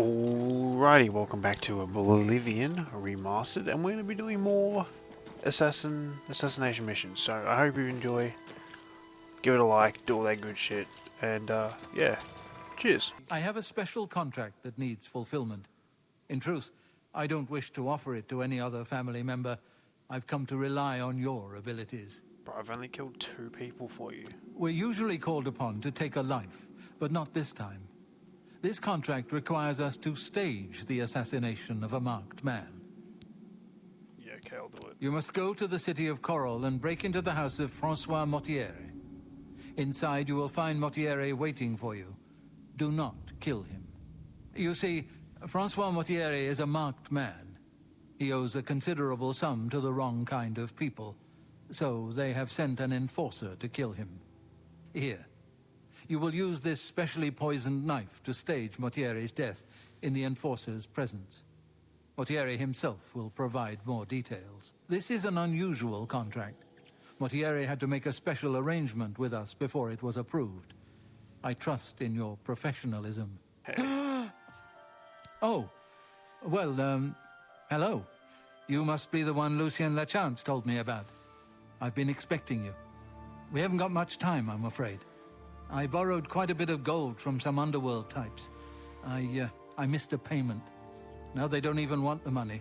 Alrighty, welcome back to Oblivion Remastered, and we're going to be doing more assassination missions. So I hope you enjoy. Give it a like, do all that good shit, and yeah, cheers. I have a special contract that needs fulfillment. In truth, I don't wish to offer it to any other family member. I've come to rely on your abilities. Bro, I've only killed 2 people for you. We're usually called upon to take a life, but not this time. This contract requires us to stage the assassination of a marked man. Yeah, okay, I'll do it. You must go to the city of Coral and break into the house of Francois Mortiere. Inside you will find Mortiere waiting for you. Do not kill him. You see, Francois Mortiere is a marked man. He owes a considerable sum to the wrong kind of people, so they have sent an enforcer to kill him. Here. You will use this specially poisoned knife to stage Mortiere's death in the enforcer's presence. Mortiere himself will provide more details. This is an unusual contract. Mortiere had to make a special arrangement with us before it was approved. I trust in your professionalism. Hey. Oh, well, hello. You must be the one Lucien Lachance told me about. I've been expecting you. We haven't got much time, I'm afraid. I borrowed quite a bit of gold from some underworld types. I missed a payment. Now they don't even want the money.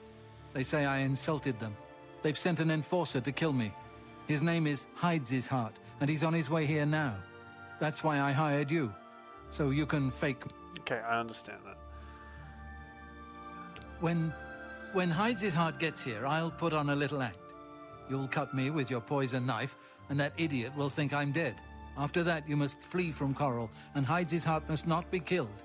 They say I insulted them. They've sent an enforcer to kill me. His name is Hides's Heart, and he's on his way here now. That's why I hired you, so you can fake... Okay, I understand that. When Hides's Heart gets here, I'll put on a little act. You'll cut me with your poison knife, and that idiot will think I'm dead. After that, you must flee from Coral, and Hides's Heart must not be killed.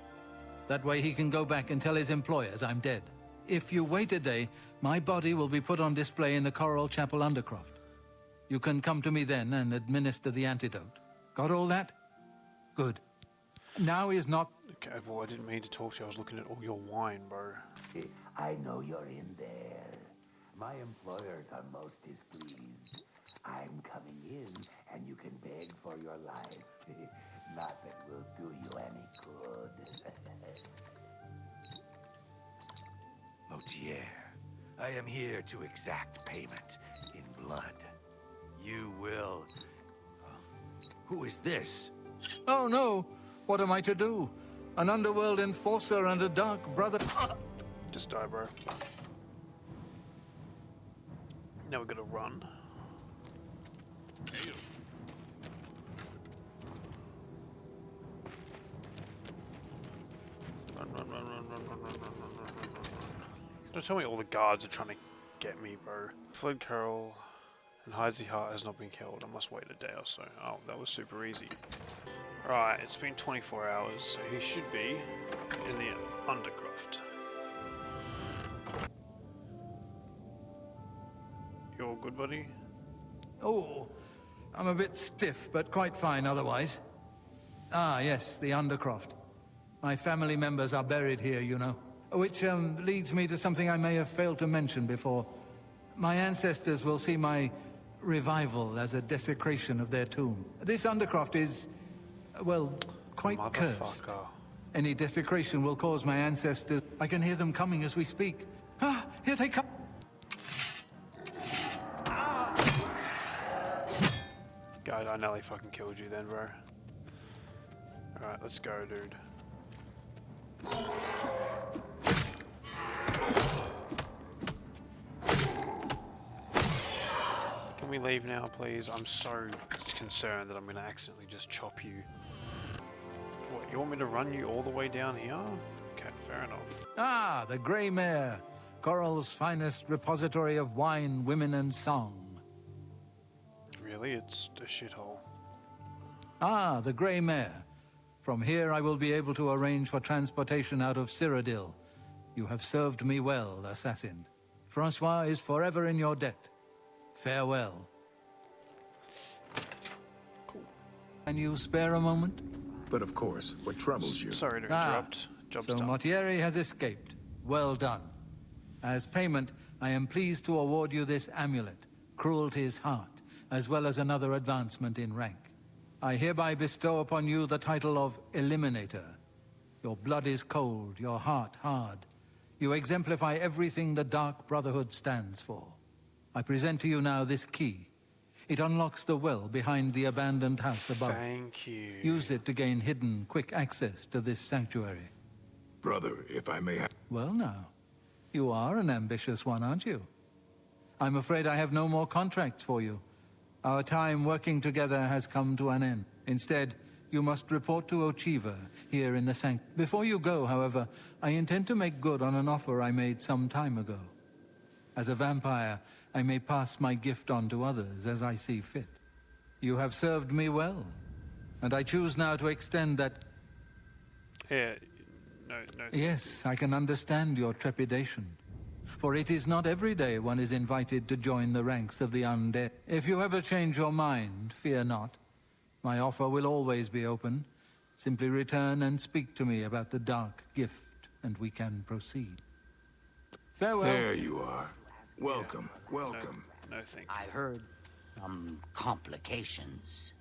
That way he can go back and tell his employers I'm dead. If you wait a day, my body will be put on display in the Coral Chapel Undercroft. You can come to me then and administer the antidote. Got all that? Good. Now is not... Okay, well, I didn't mean to talk to you. I was looking at all your wine, bro. I know you're in there. My employers are most displeased. I'm coming in, and you can beg for your life. Nothing will do you any good. Mortiere, I am here to exact payment in blood. You will... Who is this? Oh no! What am I to do? An underworld enforcer and a Dark Brotherhood... Just die, bro. Now we're gonna run. Don't tell me all the guards are trying to get me, bro. Fled Coral and Hides's Heart has not been killed. I must wait a day or so. Oh, that was super easy. Right, it's been 24 hours, so he should be in the Undercroft. You all good, buddy? Oh, I'm a bit stiff, but quite fine otherwise. Ah, yes, the Undercroft. My family members are buried here, you know. Which leads me to something I may have failed to mention before. My ancestors will see my revival as a desecration of their tomb. This Undercroft is, well, quite cursed. Any desecration will cause my ancestors... I can hear them coming as we speak. Ah, here they come! God, I nearly fucking killed you then, bro. Alright, let's go, dude. Can we leave now, please? I'm so concerned that I'm gonna accidentally just chop you. What, you want me to run you all the way down here? Okay, fair enough. Ah, the Grey Mare. Coral's finest repository of wine, women, and song. Really? It's a shithole. Ah, the Grey Mare. From here I will be able to arrange for transportation out of Cyrodiil. You have served me well, assassin. Francois is forever in your debt. Farewell. Cool. Can you spare a moment? But of course, what troubles you? Sorry to interrupt. Job's so done. Mortiere has escaped. Well done. As payment, I am pleased to award you this amulet, Cruelty's Heart, as well as another advancement in rank. I hereby bestow upon you the title of Eliminator. Your blood is cold, your heart hard. You exemplify everything the Dark Brotherhood stands for. I present to you now this key. It unlocks the well behind the abandoned house above. Thank you. Use it to gain hidden, quick access to this sanctuary. Brother, if I may have... Well now, you are an ambitious one, aren't you? I'm afraid I have no more contracts for you. Our time working together has come to an end. Instead, you must report to Ochiva here in the Before you go, however, I intend to make good on an offer I made some time ago. As a vampire, I may pass my gift on to others as I see fit. You have served me well, and I choose now to extend that... Yeah, no. Yes, I can understand your trepidation. For it is not every day one is invited to join the ranks of the undead. If you ever change your mind, fear not. My offer will always be open. Simply return and speak to me about the dark gift, and we can proceed. Farewell. There you are. Welcome, welcome. No, thank I heard some complications.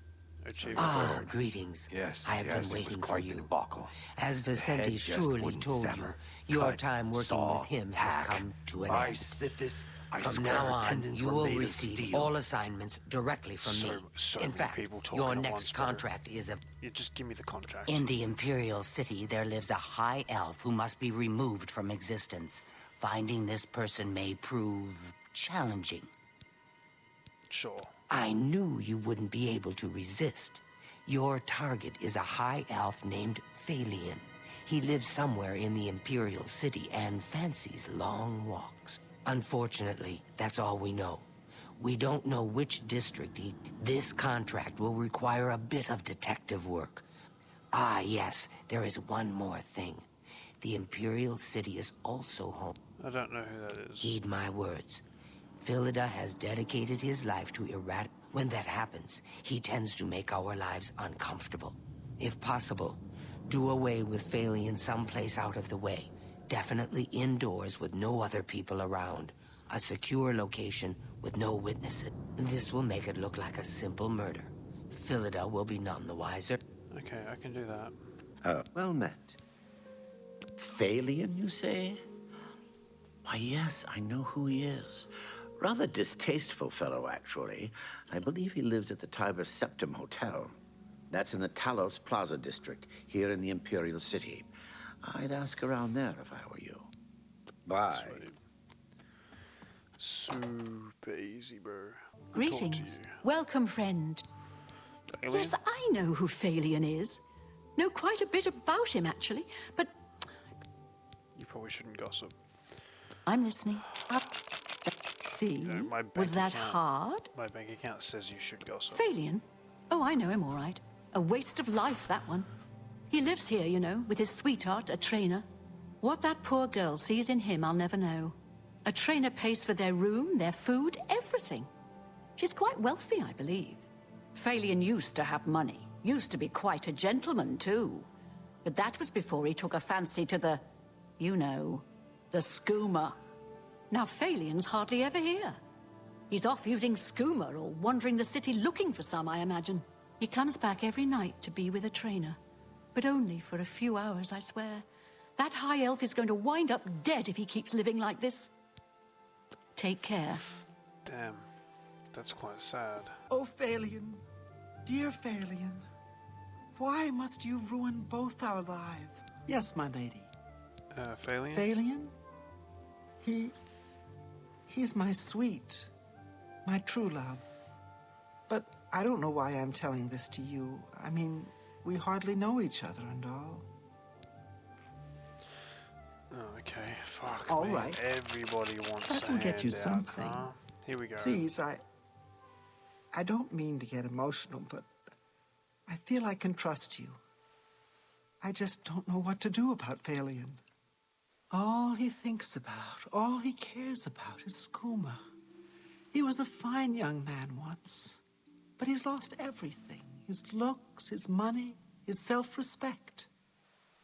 you. Achieve Ah, greetings. Yes, I have yes, been it was waiting for quite the you. debacle. As The Vicente head just surely wouldn't told sever. you, your Cut, time working saw, with him has hack. come to an I end. sit this. I From swear now our on, tendons you were will made of receive steel. all assignments directly from me. So In many fact, people talking your at next once, bro. contract is a... You just give me the contract. In the Imperial City, there lives a high elf who must be removed from existence. Finding this person may prove challenging. Sure. I knew you wouldn't be able to resist. Your target is a high elf named Phalion. He lives somewhere in the Imperial City and fancies long walks. Unfortunately, that's all we know. We don't know which district he... This contract will require a bit of detective work. Ah, yes, there is one more thing. The Imperial City is also home. I don't know who that is. Heed my words. Philida has dedicated his life to eradicate. When that happens, he tends to make our lives uncomfortable. If possible, do away with Phalion someplace out of the way. Definitely indoors with no other people around. A secure location with no witnesses. This will make it look like a simple murder. Philida will be none the wiser. Okay, I can do that. Well met. Phalion, you say? Why, yes, I know who he is. Rather distasteful fellow, actually. I believe he lives at the Tiber Septim Hotel. That's in the Talos Plaza district, here in the Imperial City. I'd ask around there if I were you. Bye. Super easy, bro. Good talk to Greetings. you. Welcome, friend. Alien? Yes, I know who Phalion is. Know quite a bit about him, actually, but You probably shouldn't gossip. I'm listening. See? know, my bank Was that account- hard? My bank account says you should gossip. Phalion? Oh, I know him all right. A waste of life, that one. He lives here, you know, with his sweetheart, a trainer. What that poor girl sees in him, I'll never know. A trainer pays for their room, their food, everything. She's quite wealthy, I believe. Phalion used to have money. Used to be quite a gentleman, too. But that was before he took a fancy to the... you know, the skooma. Now Phalion's hardly ever here. He's off using skooma or wandering the city looking for some, I imagine. He comes back every night to be with a trainer. But only for a few hours, I swear. That high elf is going to wind up dead if he keeps living like this. Take care. Damn, that's quite sad. Oh, Phalion, dear Phalion, why must you ruin both our lives? Yes, my lady. Phalion? Phalion? He's my sweet, my true love. But I don't know why I'm telling this to you. I mean, we hardly know each other and all. Oh, okay, fuck All me. right. Everybody wants That a will get you handout, something. huh? Here we go. Please, I don't mean to get emotional, but I feel I can trust you. I just don't know what to do about Phalion. All he thinks about, all he cares about is skooma. He was a fine young man once, but he's lost everything. His looks, his money, his self-respect.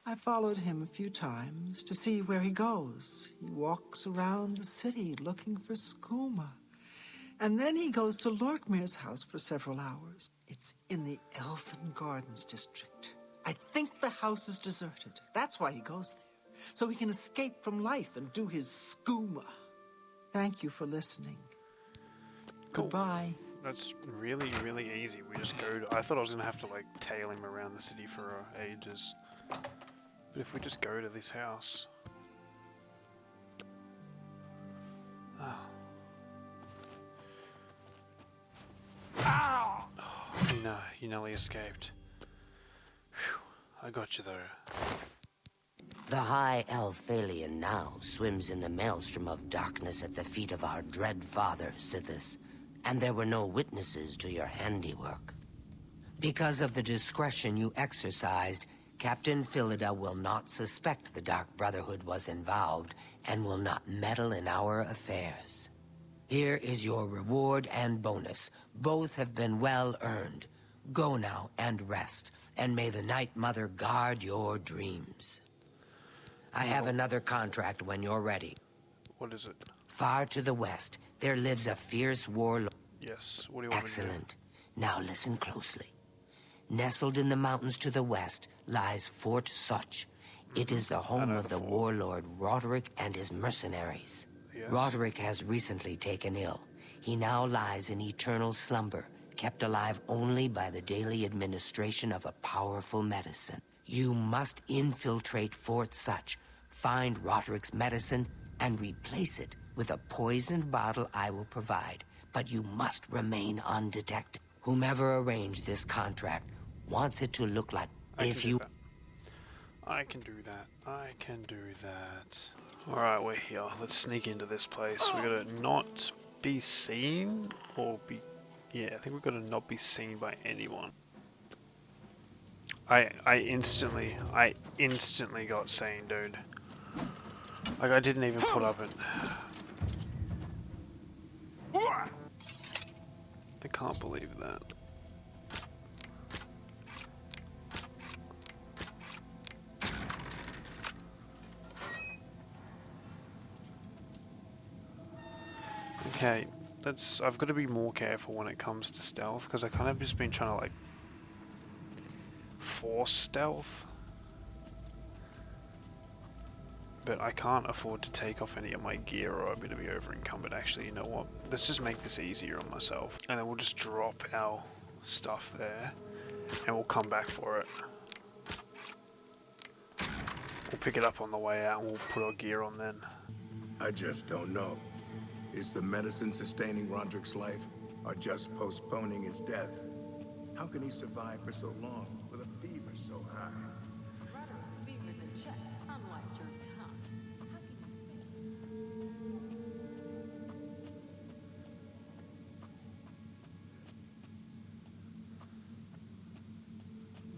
I followed him a few times to see where he goes. He walks around the city looking for skooma. And then he goes to Lorkmir's house for several hours. It's in the Elfin Gardens district. I think the house is deserted. That's why he goes there. So he can escape from life and do his skooma. Thank you for listening. Cool. Goodbye. That's really, really easy. We just go to... I thought I was going to have to, like, tail him around the city for ages. But if we just go to this house... Oh. Ow! Oh, you nearly escaped. Whew. I got you though. The High Elf Phalion now swims in the maelstrom of darkness at the feet of our dread father, Sithis, and there were no witnesses to your handiwork. Because of the discretion you exercised, Captain Philida will not suspect the Dark Brotherhood was involved and will not meddle in our affairs. Here is your reward and bonus. Both have been well earned. Go now and rest, and may the Night Mother guard your dreams. I have another contract when you're ready. What is it? Far to the west, there lives a fierce warlord. Yes, what do you want me to do? Excellent. Now listen closely. Nestled in the mountains to the west lies Fort Such. It is the home of the warlord Roderick and his mercenaries. Yes. Roderick has recently taken ill. He now lies in eternal slumber, kept alive only by the daily administration of a powerful medicine. You must infiltrate Fort Such, find Roderick's medicine, and replace it with a poisoned bottle I will provide. But you must remain undetected. Whomever arranged this contract wants it to look like if you... I can do that. I can do that. Alright, we're here. Let's sneak into this place. We gotta not be seen, or be... Yeah, I think we gotta not be seen by anyone. I instantly got seen, dude. Like, I didn't even put up it. I can't believe that. Okay, I've got to be more careful when it comes to stealth, because I kind of just been trying to, like, force stealth. But I can't afford to take off any of my gear or I'm going to be over encumbered. Actually, you know what? Let's just make this easier on myself. And then we'll just drop our stuff there. And we'll come back for it. We'll pick it up on the way out and we'll put our gear on then. I just don't know. Is the medicine sustaining Roderick's life, or just postponing his death? How can he survive for so long with a fever so high? Roderick's fever's in check, unlike your tongue. How can you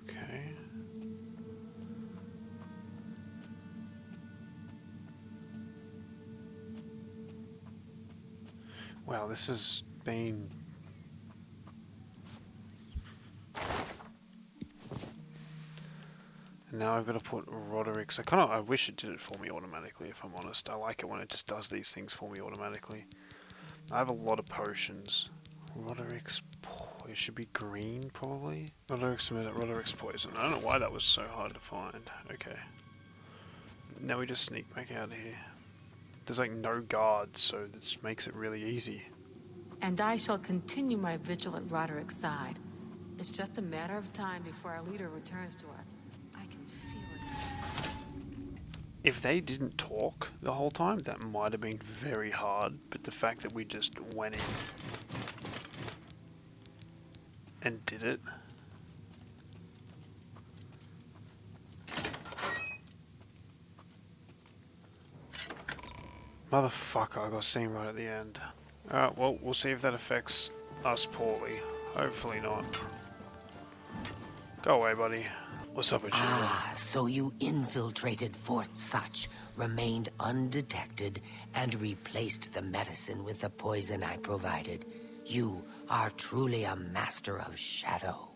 Okay. Wow, this has been... And now I've got to put Roderick's... I wish it did it for me automatically, if I'm honest. I like it when it just does these things for me automatically. I have a lot of potions. Roderick's... It should be green, probably? Roderick's poison. I don't know why that was so hard to find. Okay. Now we just sneak back out of here. There's like no guards, so this makes it really easy. And I shall continue my vigil at Roderick's side. It's just a matter of time before our leader returns to us. I can feel it. If they didn't talk the whole time, that might have been very hard, but the fact that we just went in and did it. Motherfucker, I got seen right at the end. Alright, well, we'll see if that affects us poorly. Hopefully not. Go away, buddy. What's up, Achiever? Ah, so you infiltrated Fort Such, remained undetected, and replaced the medicine with the poison I provided. You are truly a master of shadow.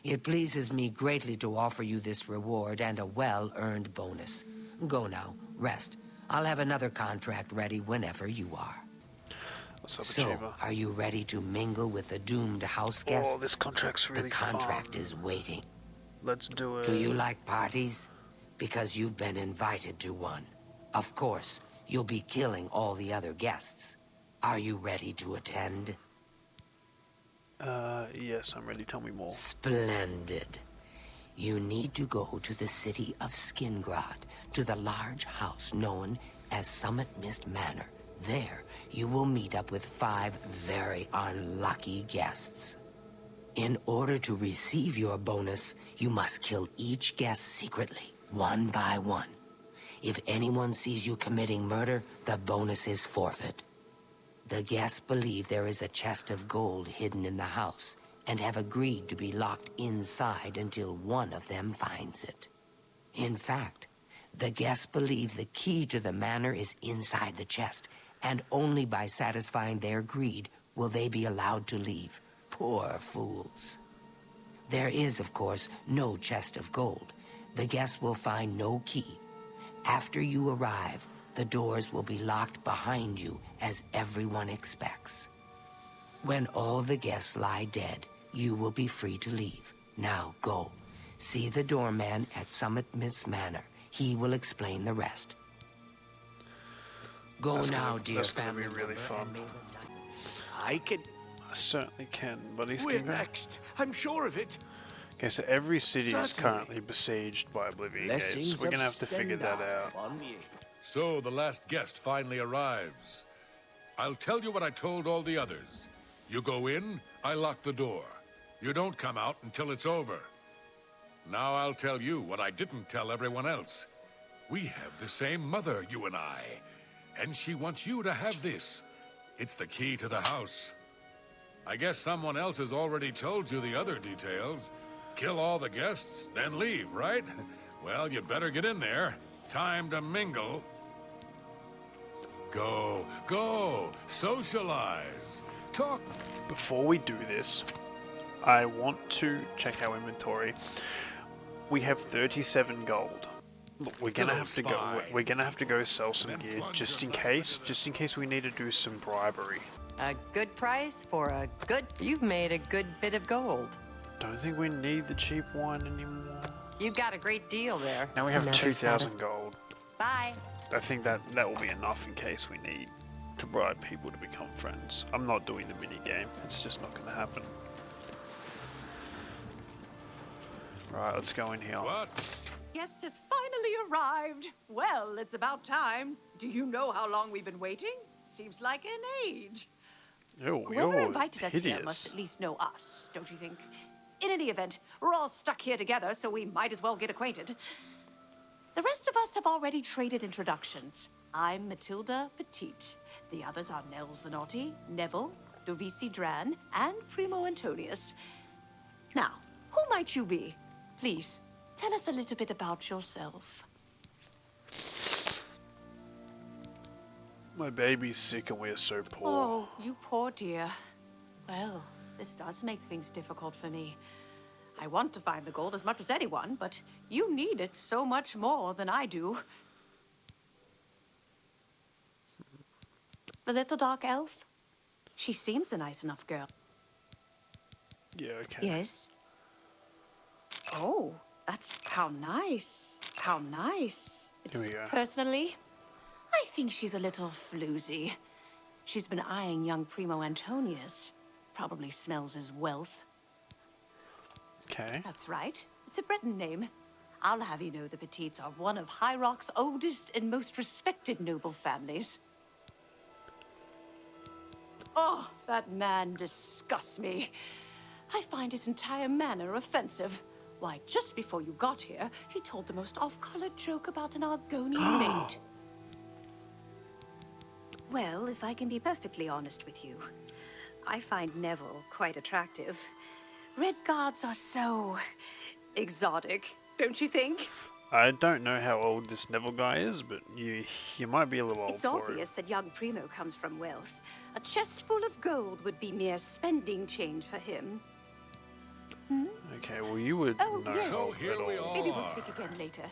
It pleases me greatly to offer you this reward and a well-earned bonus. Go now, rest. I'll have another contract ready whenever you are. What's up, So, Achiever? are you ready to mingle with the doomed house guests? Oh, this contract's really The contract is waiting. Let's do it. Do you like parties? Because you've been invited to one. Of course, you'll be killing all the other guests. Are you ready to attend? Yes, I'm ready. Tell me more. Splendid. You need to go to the city of Skingrad, to the large house known as Summit Mist Manor. There, you will meet up with 5 very unlucky guests. In order to receive your bonus, you must kill each guest secretly, one by one. If anyone sees you committing murder, the bonus is forfeit. The guests believe there is a chest of gold hidden in the house, and have agreed to be locked inside until one of them finds it. In fact, the guests believe the key to the manor is inside the chest, and only by satisfying their greed will they be allowed to leave. Poor fools. There is, of course, no chest of gold. The guests will find no key. After you arrive, the doors will be locked behind you, as everyone expects. When all the guests lie dead, you will be free to leave. Now go. See the doorman at Summit Mist Manor. He will explain the rest. Go now, dear family. That's gonna be really fun. I can. I certainly can, buddies. We're next. I'm sure of it. Okay, so every city is Certainly. currently besieged by Oblivion Gates. Blessings We're of gonna have to figure that Stendhal out. on ye. So the last guest finally arrives. I'll tell you what I told all the others. You go in, I lock the door. You don't come out until it's over. Now I'll tell you what I didn't tell everyone else. We have the same mother, you and I. And she wants you to have this. It's the key to the house. I guess someone else has already told you the other details. Kill all the guests, then leave, right? Well, you better get in there. Time to mingle. Go, socialize. Talk. Before we do this, I want to check our inventory. We have 37 gold. Look, we're gonna have to go. We're gonna have to go sell some gear just in case we need to do some bribery. A good price for a good... You've made a good bit of gold. Don't think we need the cheap wine anymore. You've got a great deal there. Now we have Never 2,000 gold. Bye. I think that will be enough in case we need to bribe people to become friends. I'm not doing the mini game. It's just not going to happen. Right, let's go in here. What? Guest has finally arrived. Well, it's about time. Do you know how long we've been waiting? Seems like an age. Ew, Whoever you're invited us here hideous. must at least know us, don't you think? In any event, we're all stuck here together, so we might as well get acquainted. The rest of us have already traded introductions. I'm Matilda Petite. The others are Nels the Naughty, Neville, Dovisi Dran, and Primo Antonius. Now, who might you be? Please, tell us a little bit about yourself. My baby's sick and we're so poor. Oh, you poor dear. Well, this does make things difficult for me. I want to find the gold as much as anyone, but you need it so much more than I do. The little dark elf? She seems a nice enough girl. Yeah, okay. Yes? Oh, that's... how nice. How nice. Here we go. Personally, I think she's a little floozy. She's been eyeing young Primo Antonius. Probably smells his wealth. Okay. That's right. It's a Breton name. I'll have you know the Petites are one of High Rock's oldest and most respected noble families. Oh, that man disgusts me. I find his entire manner offensive. Why, just before you got here, he told the most off-colored joke about an Argonian maid. Well, if I can be perfectly honest with you, I find Neville quite attractive. Red guards are so... exotic, don't you think? I don't know how old this Neville guy is, but you might be a little old It's for obvious that young Primo comes from wealth. A chest full of gold would be mere spending change for him. it. Okay, well you would Oh, know yes. So here at we all. are. Maybe we'll speak again later.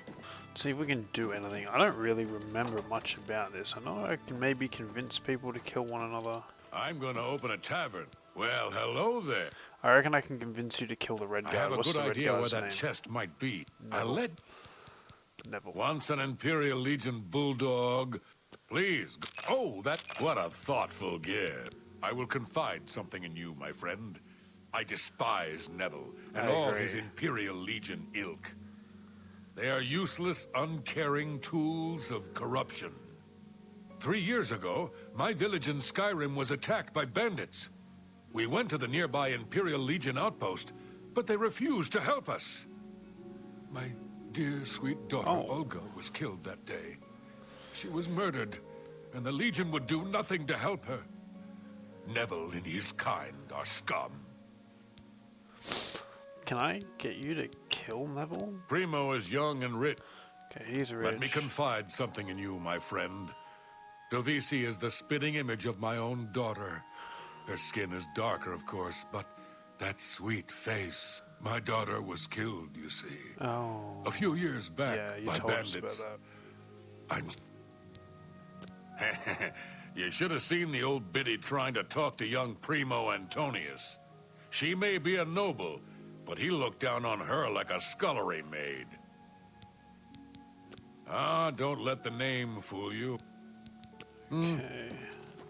See if we can do anything. I don't really remember much about this. I know I can maybe convince people to kill one another. I'm gonna open a tavern. Well, hello there. I reckon I can convince you to kill the red guy. I have a What's good the red idea where guy's that name? chest might be. Neville. Neville. Once an Imperial Legion bulldog. Please. Oh, what a thoughtful gift. I will confide something in you, my friend. I despise Neville and all his Imperial Legion ilk. They are useless, uncaring tools of corruption. 3 years ago, my village in Skyrim was attacked by bandits. We went to the nearby Imperial Legion outpost, but they refused to help us. My dear, sweet daughter, Olga, was killed that day. She was murdered, and the Legion would do nothing to help her. Neville and his kind are scum. Can I get you to kill Neville? Primo is young and rich. Okay, he's rich. Let me confide something in you, my friend. Dovisi is the spitting image of my own daughter. Her skin is darker, of course, but that sweet face. My daughter was killed, you see. Oh. A few years back by bandits. I'm... You should have seen the old biddy trying to talk to young Primo Antonius. She may be a noble, but he looked down on her like a scullery maid. Ah, don't let the name fool you. Okay.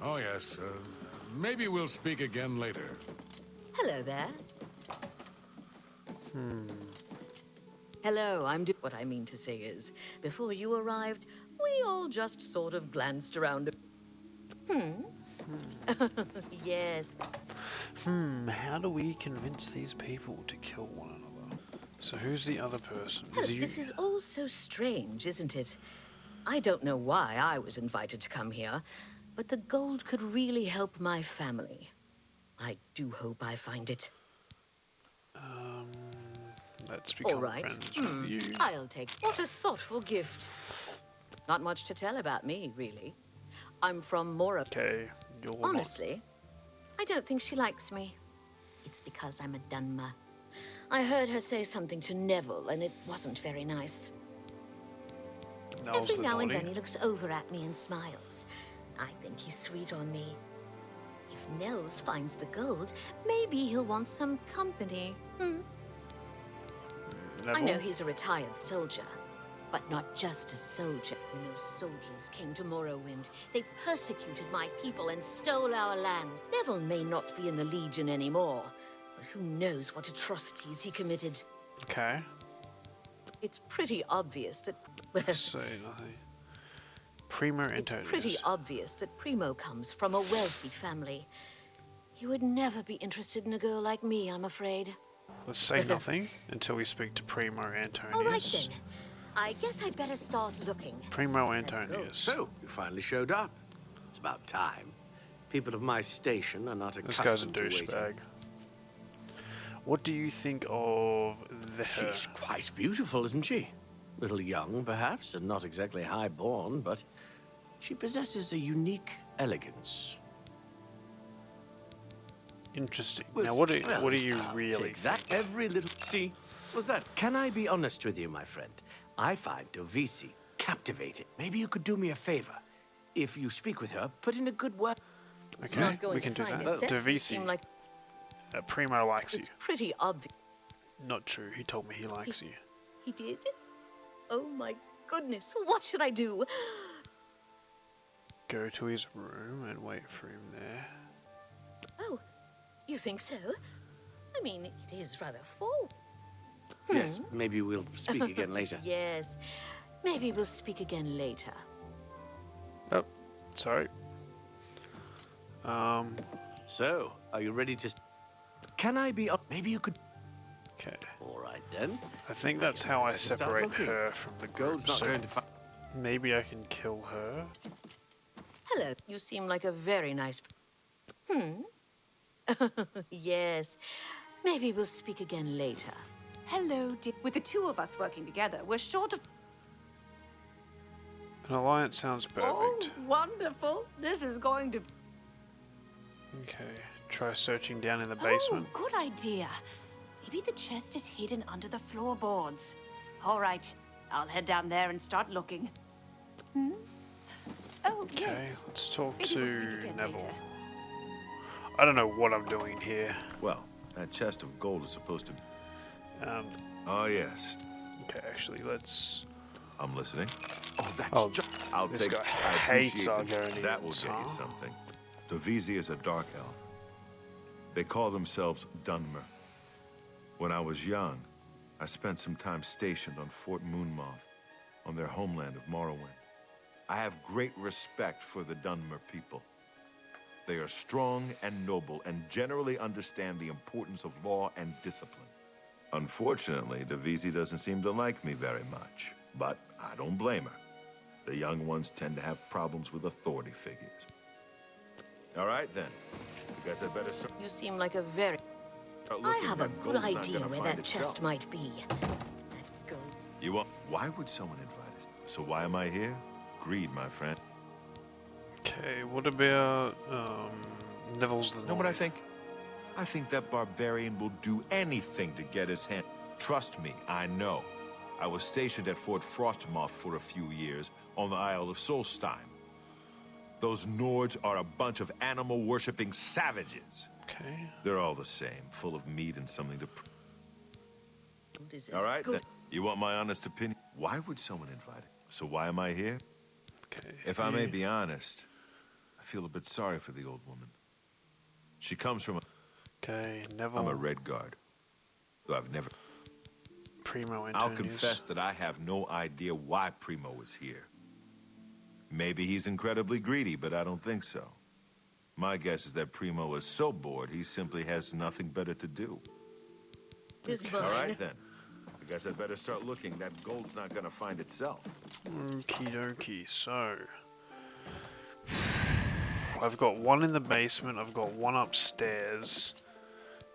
Oh, yes. Maybe we'll speak again later. Hello there. Hello, what I mean to say is, before you arrived, we all just sort of glanced around. Yes. How do we convince these people to kill one another? So who's the other person? Is you? This is all so strange, isn't it? I don't know why I was invited to come here, but the gold could really help my family. I do hope I find it. Let's become all right. friends with you. I'll take. What a thoughtful gift. Not much to tell about me, really. I'm from Mora. Okay, you're Honestly, I don't think she likes me. It's because I'm a Dunmer. I heard her say something to Neville, and it wasn't very nice. Every now and then he looks over at me and smiles. I think he's sweet on me. If Nels finds the gold, maybe he'll want some company. I know he's a retired soldier, but not just a soldier. When those soldiers came to Morrowind, they persecuted my people and stole our land. Neville may not be in the Legion anymore, but who knows what atrocities he committed. Okay. It's pretty obvious that... Say nothing. Primo Antonius. It's pretty obvious that Primo comes from a wealthy family. He would never be interested in a girl like me, I'm afraid. Let's say nothing until we speak to Primo Antonius. All right then. I guess I'd better start looking. Primo Antonius. So, you finally showed up. It's about time. People of my station are not This guy's a accustomed to waiting. douchebag. What do you think of the... She's quite beautiful, isn't she? Little young, perhaps, and not exactly high-born, but she possesses a unique elegance. Interesting. Well, Now, what do you really take that? Every little... See, was that... Can I be honest with you, my friend? I find Dovisi captivating. Maybe you could do me a favor. If you speak with her, put in a good word. Okay, we can do that. Dovisi. Like... Primo likes It's you. pretty obvious. Not true. He told me he likes you. He did? Oh my goodness, what should I do? Go to his room and wait for him there. Oh, you think so? I mean, it is rather full. Yes, maybe we'll speak again later. Yes, maybe we'll speak again later. Oh, sorry. So, are you ready to... Can I be... Maybe you could... Okay. All right, then. I think that's how I separate her from the group. Gold's not going to find... Maybe I can kill her. Hello, you seem like a very nice... Yes, maybe we'll speak again later. Hello, dear. With the two of us working together, we're short of... An alliance sounds perfect. Oh, wonderful. This is going to... Okay. Try searching down in the basement. Oh, good idea. Maybe the chest is hidden under the floorboards. All right, I'll head down there and start looking. Oh, Okay, yes. let's talk Maybe we'll speak to again Neville. later. I don't know what I'm doing here. Well, That chest of gold is supposed to... Oh, yes. Okay, actually, let's... I'm listening. Oh, that's Oh, I'll this take guy I hates appreciate Argonians, that will get huh? you something. Dovizzi is a dark elf. They call themselves Dunmer. When I was young, I spent some time stationed on Fort Moonmoth, on their homeland of Morrowind. I have great respect for the Dunmer people. They are strong and noble and generally understand the importance of law and discipline. Unfortunately, Dovizzi doesn't seem to like me very much, but I don't blame her. The young ones tend to have problems with authority figures. All right, then. I guess I'd better start... You seem like a very... I have a good idea where that chest might be. That gold. You want... Why would someone invite us? So why am I here? Greed, my friend. Okay, what about Neville's the Know what I think? I think that barbarian will do anything to get his hand. Trust me, I know. I was stationed at Fort Frostmoth for a few years on the Isle of Solstheim. Those Nords are a bunch of animal-worshipping savages. Okay. They're all the same, full of meat and something to... All right, then. You want my honest opinion? Why would someone invite it? So why am I here? Okay. If I may be honest, I feel a bit sorry for the old woman. She comes from a... Okay, Neville. I'm a Red Guard, though I've never... Primo Antonius. I'll confess that I have no idea why Primo is here. Maybe he's incredibly greedy, but I don't think so. My guess is that Primo is so bored, he simply has nothing better to do. All right, then. I guess I'd better start looking. That gold's not gonna find itself. Okie dokie, so... I've got one in the basement, I've got one upstairs.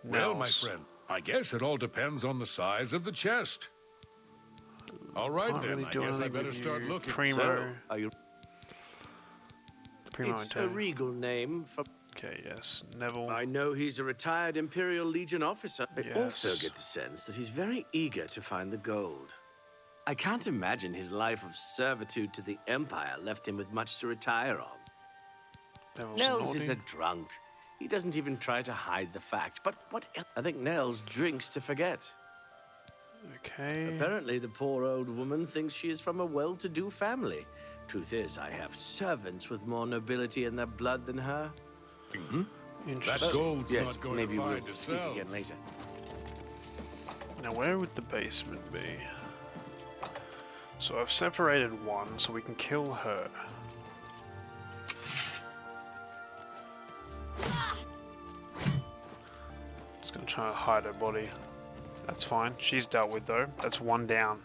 Well, my friend, I guess it all depends on the size of the chest. All right, Can't then, really I do guess I anything better with start you. looking. Primo. So, are you... Primo It's a Antonius. regal name for... Okay, yes. Neville. I know he's a retired Imperial Legion officer. I also Yes. get the sense that he's very eager to find the gold. I can't imagine his life of servitude to the Empire left him with much to retire on. Neville's Nels is a naughty. drunk. He doesn't even try to hide the fact. But what else? I think Nels drinks to forget. Okay. Apparently, the poor old woman thinks she is from a well-to-do family. Truth is, I have servants with more nobility in their blood than her. That Interesting. gold's Yes, not going maybe to we'll find speak itself. again later. Now, where would the basement be? So I've separated one, so we can kill her. Just gonna try to hide her body. That's fine. She's dealt with though. That's one down.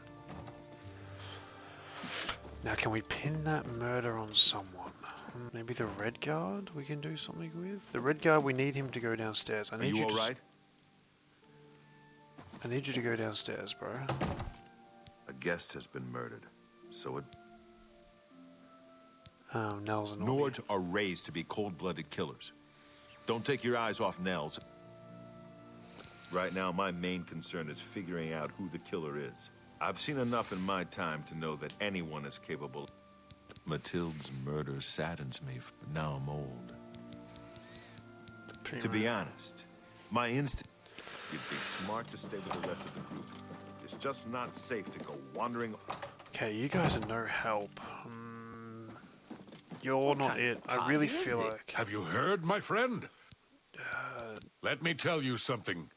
Now, can we pin that murder on someone? Maybe the Red Guard we can do something with? The Red Guard, we need him to go downstairs. I Are need you you to... alright? I need you to go downstairs, bro. A guest has been murdered. So it... Nels and Nords are raised to be cold-blooded killers. Don't take your eyes off Nels. Right now, my main concern is figuring out who the killer is. I've seen enough in my time to know that anyone is capable. Matilda's murder saddens me, but now I'm old. To be honest, my instinct... You'd be smart to stay with the rest of the group. It's just not safe to go wandering... Okay, you guys are no help. You're not it. I really feel like... Have you heard, my friend? Let me tell you something.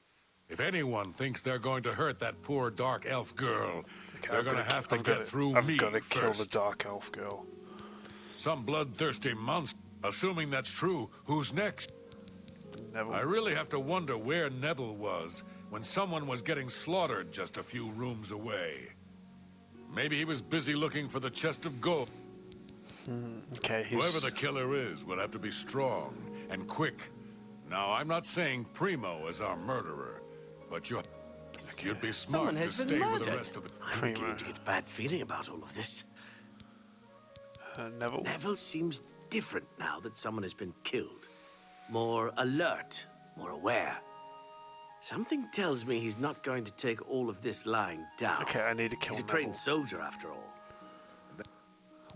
If anyone thinks they're going to hurt that poor dark elf girl, they're going to have to get through me I've got to kill the first. dark elf girl. Some bloodthirsty monster. Assuming that's true, who's next? Neville. I really have to wonder where Neville was when someone was getting slaughtered just a few rooms away. Maybe he was busy looking for the chest of gold. Okay, he's... Whoever the killer is will have to be strong and quick. Now, I'm not saying Primo is our murderer, but you'd be Someone smart to has been stay with murdered. the rest of the... I'm beginning to get a bad feeling about all of this. Neville. Neville seems different now that someone has been killed. More alert, more aware. Something tells me he's not going to take all of this lying down. Okay, I need to kill He's a Neville. trained soldier, after all.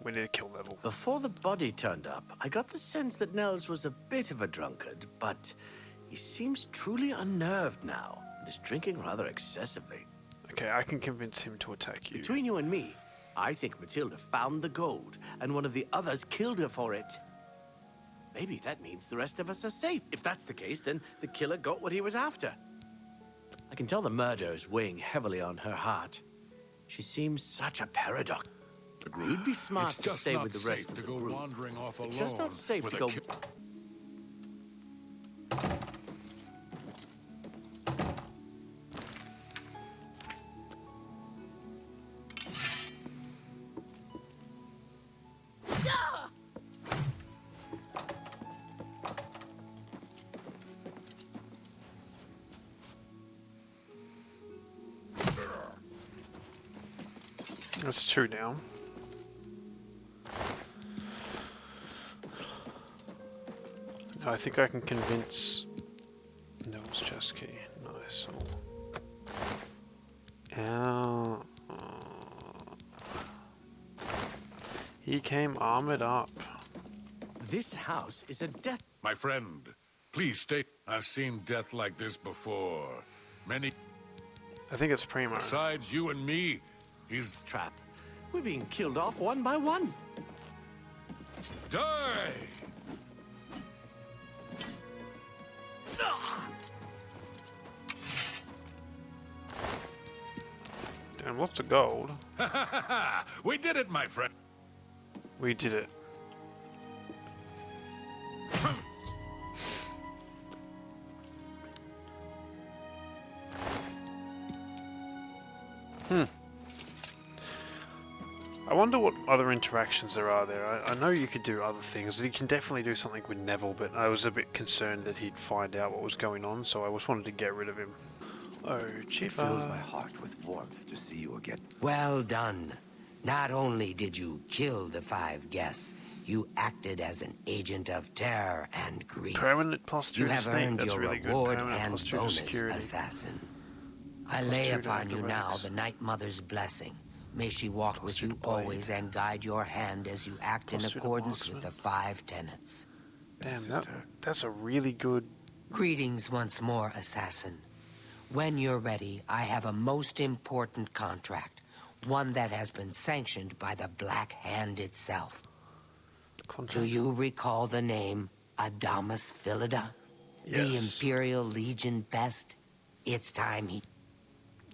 We need to kill Neville. Before the body turned up, I got the sense that Nels was a bit of a drunkard, but He seems truly unnerved now, and is drinking rather excessively. Okay, I can convince him to attack you. Between you and me, I think Matilda found the gold, and one of the others killed her for it. Maybe that means the rest of us are safe. If that's the case, then the killer got what he was after. I can tell the murder is weighing heavily on her heart. She seems such a paradox. You'd be smart to stay with the rest of the group. Wandering off alone It's just not safe with to a go... That's 2 down. I think I can convince Nell's chest key. Nice. Ow. He came armored up. This house is a death... My friend, please stay. I've seen death like this before. Many... I think it's Primo. Besides you and me, he's... trap. We're being killed off one by one. Die! Damn, lots of gold. We did it, my friend. We did it. I wonder what other interactions there are there. I know you could do other things. You can definitely do something with Neville, but I was a bit concerned that he'd find out what was going on, so I just wanted to get rid of him. Oh, Chief. It fills my heart with warmth to see you again. Well done. Not only did you kill the 5 guests, you acted as an agent of terror and grief. Permanent +2 You have to sneak. earned That's your really good. reward Permanent and +2 to bonus, security. assassin. I +2 lay to upon you now acrobatics. the Night Mother's blessing. May she walk with you always and guide your hand as you act in +2 to accordance with marksman. the 5 tenets. Damn, that's a really good... Greetings once more, assassin. When you're ready, I have a most important contract. One that has been sanctioned by the Black Hand itself. Do you recall the name Adamus Philida? The Yes. Imperial Legion best? It's time he...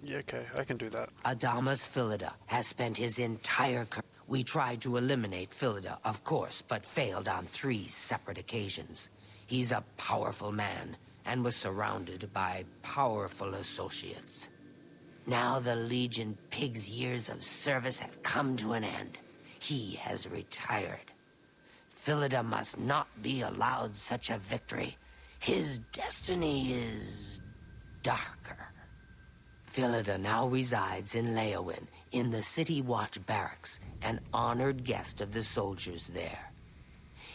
Yeah, okay, I can do that. Adamus Philida has spent his entire career... We tried to eliminate Philida, of course, but failed on 3 separate occasions. He's a powerful man, and was surrounded by powerful associates. Now the Legion Pig's years of service have come to an end. He has retired. Philida must not be allowed such a victory. His destiny is... darker. Philida now resides in Leowin, in the City Watch Barracks, an honored guest of the soldiers there.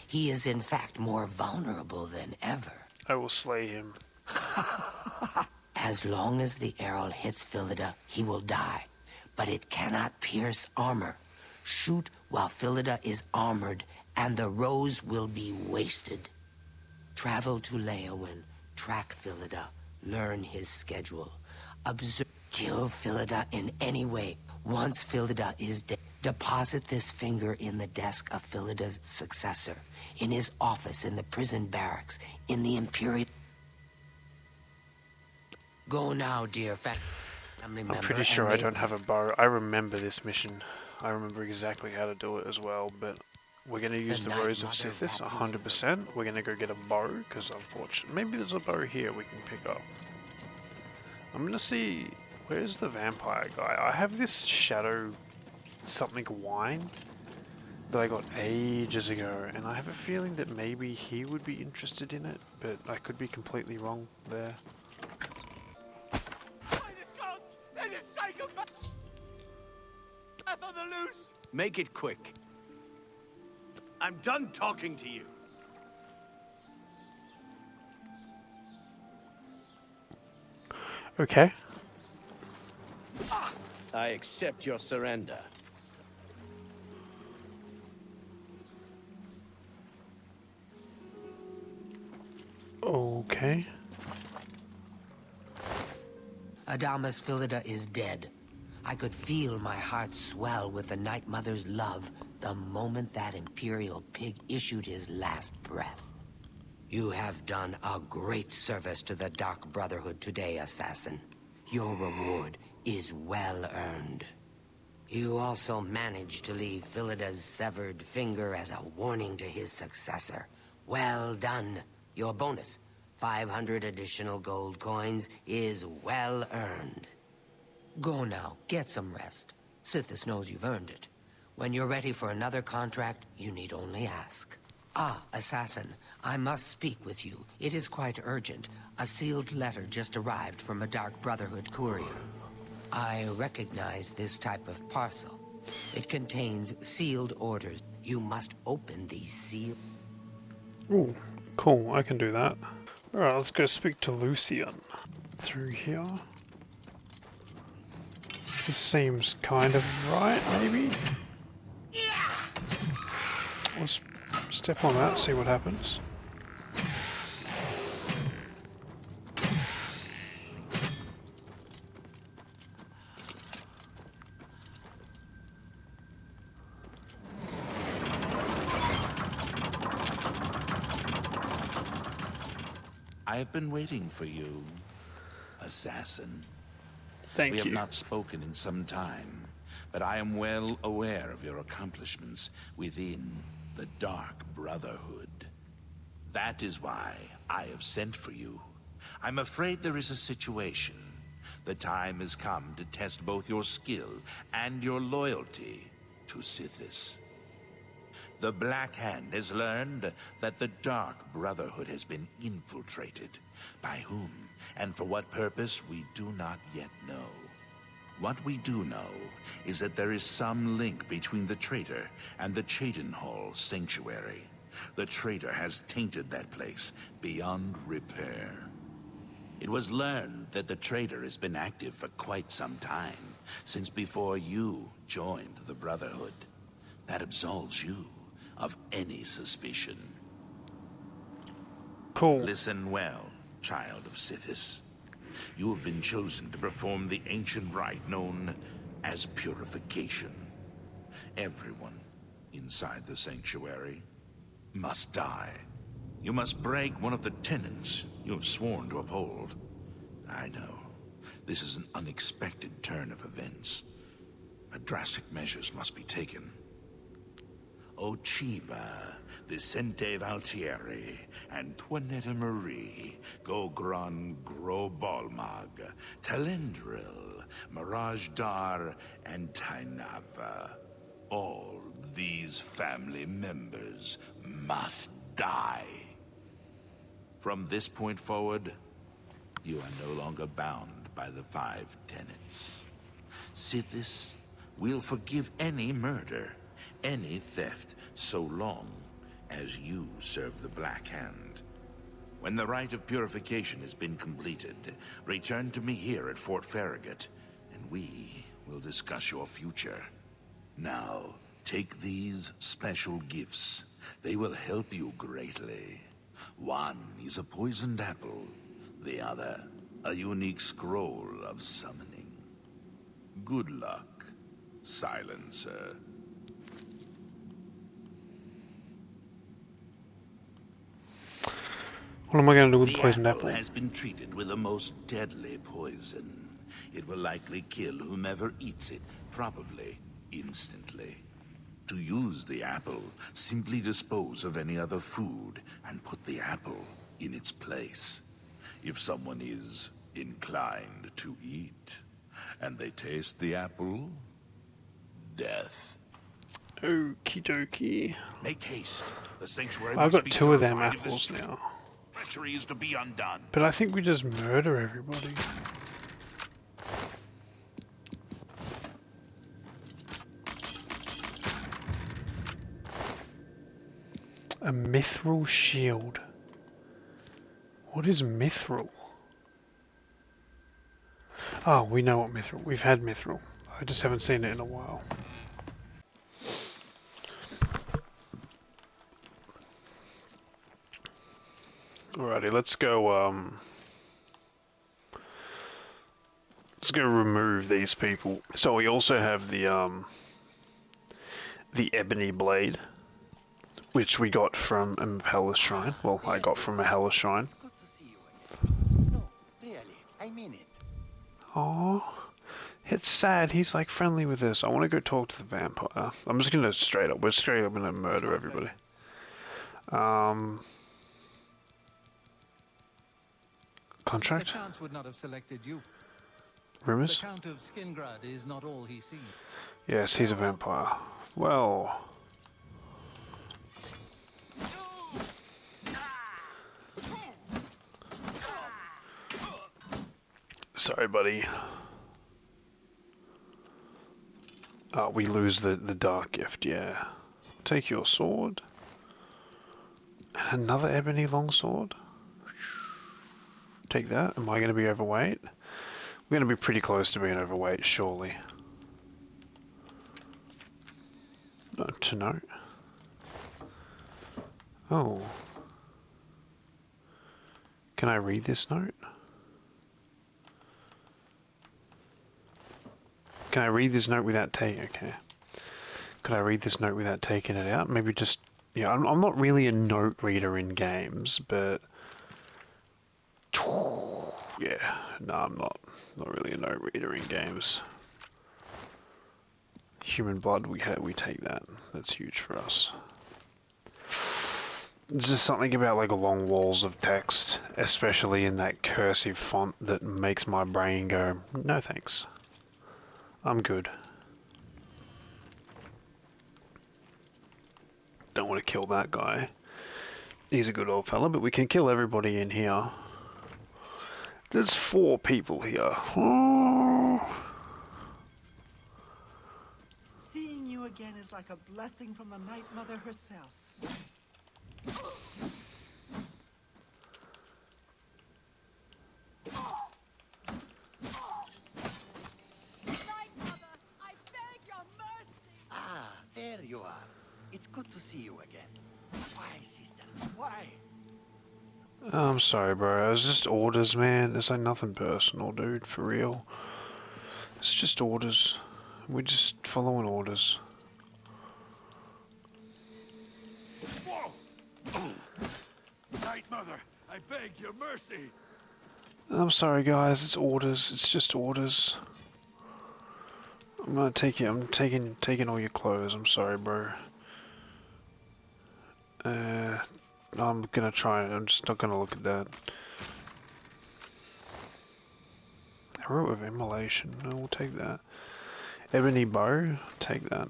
He is in fact more vulnerable than ever. I will slay him. As long as the arrow hits Philida, he will die. But it cannot pierce armor. Shoot while Philida is armored, and the rose will be wasted. Travel to Leowin, track Philida, learn his schedule. Observe, kill Philida in any way. Once Philida is dead, deposit this finger in the desk of Philida's successor, in his office in the prison barracks, in the Imperial... Go now, dear family member. I'm pretty sure I don't have a bow. I remember this mission. I remember exactly how to do it as well, but we're going to use the Rose of Sithis 100%. We're going to go get a bow, because unfortunately... Maybe there's a bow here we can pick up. I'm going to see... Where's the vampire guy? I have this shadow... something wine that I got ages ago, and I have a feeling that maybe he would be interested in it, but I could be completely wrong there. There's a psychopath on the loose! Make it quick. I'm done talking to you. Okay. I accept your surrender. Okay. Adamas Philida is dead. I could feel my heart swell with the Night Mother's love the moment that Imperial pig issued his last breath. You have done a great service to the Dark Brotherhood today, Assassin. Your reward is well earned. You also managed to leave Philida's severed finger as a warning to his successor. Well done. Your bonus, 500 additional gold coins, is well earned. Go now, get some rest. Sithis knows you've earned it. When you're ready for another contract, you need only ask. Ah, Assassin, I must speak with you. It is quite urgent. A sealed letter just arrived from a Dark Brotherhood courier. I recognize this type of parcel. It contains sealed orders. You must open these sealed... Ooh, cool, I can do that. Alright, let's go speak to Lucian. Through here. This seems kind of right, maybe? Let's step on that, see what happens. I have been waiting for you, Assassin. Thank We you. have not spoken in some time, but I am well aware of your accomplishments within the Dark Brotherhood. That is why I have sent for you. I'm afraid there is a situation. The time has come to test both your skill and your loyalty to Sithis. The Black Hand has learned that the Dark Brotherhood has been infiltrated. By whom and for what purpose, we do not yet know. What we do know is that there is some link between the traitor and the Cheydinhal Sanctuary. The traitor has tainted that place beyond repair. It was learned that the traitor has been active for quite some time, since before you joined the Brotherhood. That absolves you of any suspicion. Cool. Listen well, child of Sithis. You have been chosen to perform the ancient rite known as purification. Everyone inside the sanctuary must die. You must break one of the tenets you have sworn to uphold. I know, this is an unexpected turn of events, but drastic measures must be taken. Ochiva, Vicente Valtieri, Antoinette Marie, Gogran Grobalmag, Talendril, Mirage Dar, and Tainava. All these family members must die. From this point forward, you are no longer bound by the 5 tenets. Sithis will forgive any murder, any theft, so long as you serve the Black Hand. When the rite of purification has been completed, return to me here at Fort Farragut, and we will discuss your future. Now, take these special gifts. They will help you greatly. One is a poisoned apple, the other, a unique scroll of summoning. Good luck, Silencer. What am I going to do with the poisoned apple? apple? Has been treated with the most deadly poison. It will likely kill whomever eats it, probably instantly. To use the apple, simply dispose of any other food and put the apple in its place. If someone is inclined to eat, and they taste the apple, death. Okie dokie. Make haste. The sanctuary I've must got be 2 of them purified if apples this now. treachery is to be undone. But I think we just murder everybody. A mithril shield. What is mithril? Oh, we know what mithril. We've had mithril. I just haven't seen it in a while. Alrighty, let's go, Just gonna remove these people. So we also have the ebony blade, which we got from a Hellas shrine. Well, I got from a Hellas shrine. It's good to see you again. No, really, I mean it. Oh, it's sad. He's like friendly with us. I want to go talk to the vampire. I'm just gonna we're straight up gonna murder everybody. Contract? The Count would not have selected you. Rumors? The Count of Skingrad is not all he seemed. Yes, he's a vampire. Well... Sorry, buddy. We lose the dark gift, yeah. Take your sword. And another ebony longsword. Take that. Am I going to be overweight? We're going to be pretty close to being overweight, surely. Not to note. Oh. Can I read this note? Can I read this note without taking... Okay. Could I read this note without taking it out? Maybe just... Yeah, I'm not really a note reader in games, but... Yeah, no, I'm not really a note reader in games. Human blood, we take that. That's huge for us. There's just something about like long walls of text, especially in that cursive font, that makes my brain go, no thanks. I'm good. Don't want to kill that guy. He's a good old fella, but we can kill everybody in here. There's 4 people here. Seeing you again is like a blessing from the Night Mother herself. Ah, there you are. It's good to see you again. Why, sister? Why? I'm sorry, bro. It was just orders, man. There's like nothing personal, dude. For real. It's just orders. We're just following orders. Whoa! Night Mother, I beg your mercy. I'm sorry, guys. It's orders. It's just orders. I'm gonna take it. I'm taking all your clothes. I'm sorry, bro. I'm gonna try it. I'm just not gonna look at that. Arrow of Immolation. No, we'll take that. Ebony bow. Take that.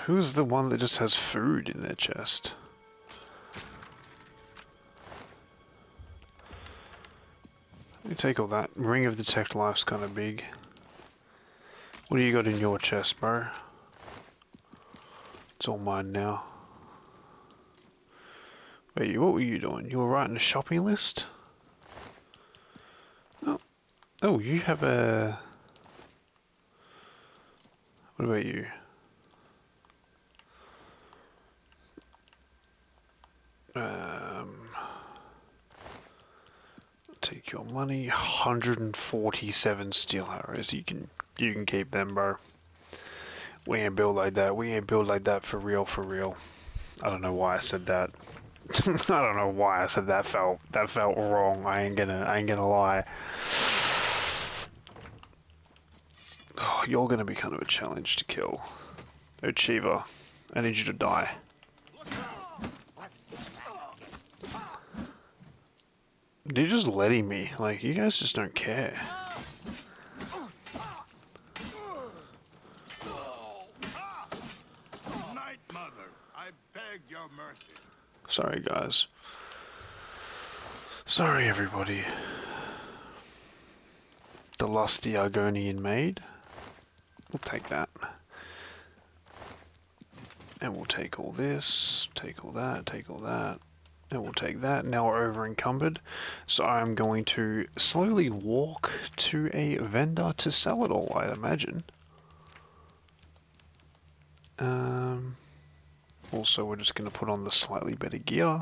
Who's the one that just has food in their chest? Let me take all that. Ring of Detect Life's kind of big. What do you got in your chest, bro? It's all mine now. Wait, what were you doing? You were writing a shopping list? Oh, oh, you have a... What about you? Take your money. 147 steel arrows. You can keep them, bro. We ain't built like that. We ain't built like that for real, for real. I don't know why I said that. I don't know why I said that. That felt wrong. I ain't gonna lie. Oh, you're gonna be kind of a challenge to kill. Achiever, I need you to die. They're just letting me. Like, you guys just don't care. Night Mother, I beg your mercy. Sorry, guys. Sorry, everybody. The lusty Argonian maid. We'll take that. And we'll take all this, take all that, take all that. And we'll take that. Now we're over encumbered. So I'm going to slowly walk to a vendor to sell it all, I imagine. Also, we're just going to put on the slightly better gear.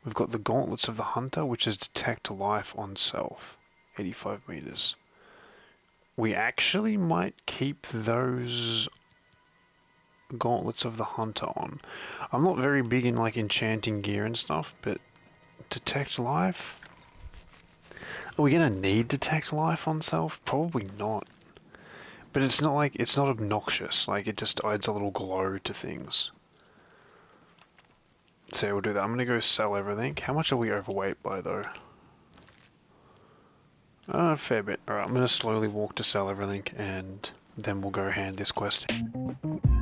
We've got the Gauntlets of the Hunter, which is detect life on self, 85 meters. We actually might keep those Gauntlets of the Hunter on. I'm not very big in like enchanting gear and stuff, but detect life? Are we gonna need detect life on self? Probably not. But it's not like, it's not obnoxious, like it just adds a little glow to things. So we'll do that. I'm gonna go sell everything. How much are we overweight by though? A fair bit. Alright, I'm gonna slowly walk to sell everything and then we'll go hand this quest in.